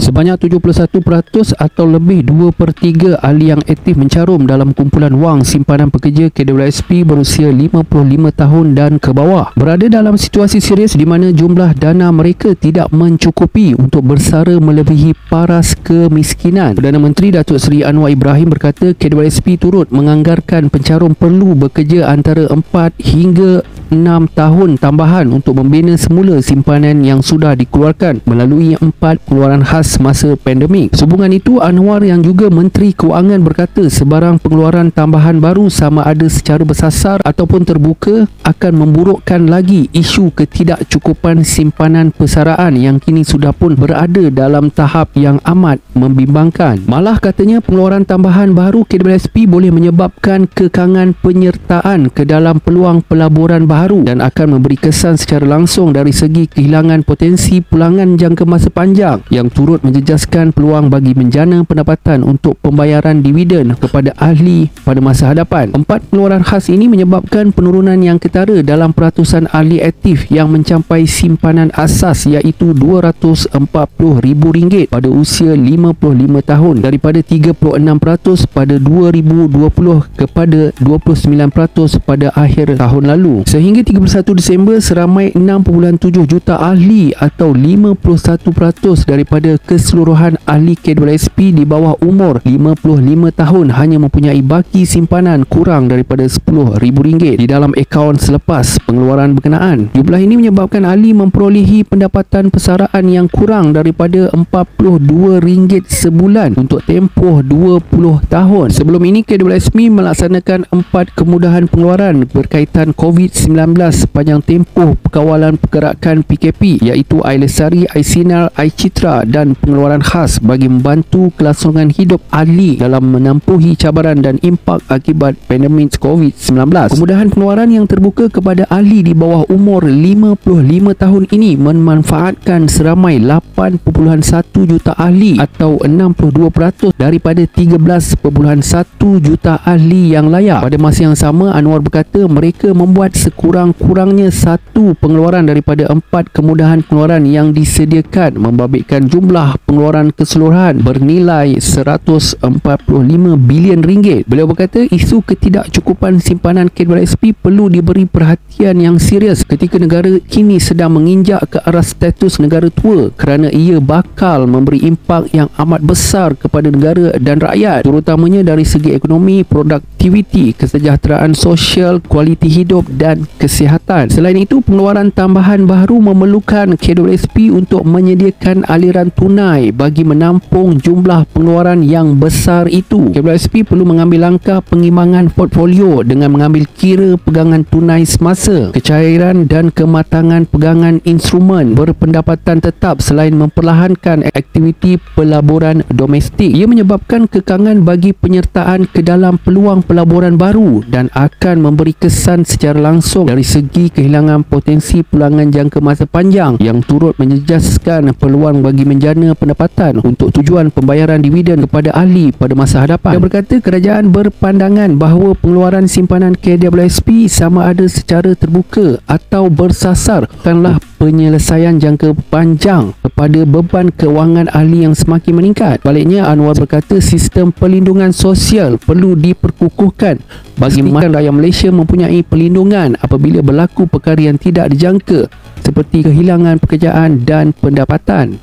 Sebanyak 71% atau lebih 2/3 ahli yang aktif mencarum dalam kumpulan wang simpanan pekerja KWSP berusia 55 tahun dan ke bawah berada dalam situasi serius di mana jumlah dana mereka tidak mencukupi untuk bersara melebihi paras kemiskinan. Perdana Menteri Datuk Seri Anwar Ibrahim berkata KWSP turut menganggarkan pencarum perlu bekerja antara 4 hingga 6 tahun tambahan untuk membina semula simpanan yang sudah dikeluarkan melalui 4 pengeluaran khas masa pandemik. Sehubungan itu, Anwar yang juga Menteri Kewangan berkata sebarang pengeluaran tambahan baru sama ada secara bersasar ataupun terbuka akan memburukkan lagi isu ketidakcukupan simpanan persaraan yang kini sudah pun berada dalam tahap yang amat membimbangkan. Malah katanya pengeluaran tambahan baru KWSP boleh menyebabkan kekangan penyertaan ke dalam peluang pelaburan baharu dan akan memberi kesan secara langsung dari segi kehilangan potensi pulangan jangka masa panjang yang turut menjejaskan peluang bagi menjana pendapatan untuk pembayaran dividen kepada ahli pada masa hadapan. 4 pengeluaran khas ini menyebabkan penurunan yang ketara dalam peratusan ahli aktif yang mencapai simpanan asas iaitu RM240,000 pada usia 55 tahun daripada 36% pada 2020 kepada 29% pada akhir tahun lalu. Sehingga 31 Disember, seramai 6.7 juta ahli atau 51% daripada keseluruhan ahli KWSP di bawah umur 55 tahun hanya mempunyai baki simpanan kurang daripada RM10,000 di dalam akaun selepas pengeluaran berkenaan. Jumlah ini menyebabkan ahli memperolehi pendapatan persaraan yang kurang daripada RM42 sebulan untuk tempoh 20 tahun. Sebelum ini KWSP melaksanakan 4 kemudahan pengeluaran berkaitan COVID-19 sepanjang tempoh pengawalan pergerakan PKP iaitu Air Lesari, Air Sinar, Air Citra dan pengeluaran khas bagi membantu kelangsungan hidup ahli dalam menempuhi cabaran dan impak akibat pandemik COVID-19. Kemudahan pengeluaran yang terbuka kepada ahli di bawah umur 55 tahun ini memanfaatkan seramai 8.1 juta ahli atau 62% daripada 13.1 juta ahli yang layak. Pada masa yang sama, Anwar berkata mereka membuat sekurang-kurangnya 1 pengeluaran daripada 4 kemudahan pengeluaran yang disediakan membabitkan jumlah pengeluaran keseluruhan bernilai RM145 bilion. Beliau berkata isu ketidakcukupan simpanan KWSP perlu diberi perhatian yang serius ketika negara kini sedang menginjak ke arah status negara tua kerana ia bakal memberi impak yang amat besar kepada negara dan rakyat terutamanya dari segi ekonomi, produktiviti, kesejahteraan sosial, kualiti hidup dan kesihatan. Selain itu, pengeluaran tambahan baru memerlukan KWSP untuk menyediakan aliran tunai bagi menampung jumlah pengeluaran yang besar itu. KWSP perlu mengambil langkah pengimbangan portfolio dengan mengambil kira pegangan tunai semasa, kecairan dan kematangan pegangan instrumen berpendapatan tetap selain memperlahankan aktiviti pelaburan domestik. Ia menyebabkan kekangan bagi penyertaan ke dalam peluang pelaburan baru dan akan memberi kesan secara langsung dari segi kehilangan potensi pulangan jangka masa panjang yang turut menjejaskan peluang bagi menjana pendapatan untuk tujuan pembayaran dividen kepada ahli pada masa hadapan. Dia berkata kerajaan berpandangan bahawa pengeluaran simpanan KWSP sama ada secara terbuka atau bersasar bukanlah penyelesaian jangka panjang kepada beban kewangan ahli yang semakin meningkat. Baliknya, Anwar berkata sistem perlindungan sosial perlu diperkukuhkan bagi memastikan rakyat Malaysia mempunyai perlindungan apabila berlaku perkara yang tidak dijangka seperti kehilangan pekerjaan dan pendapatan.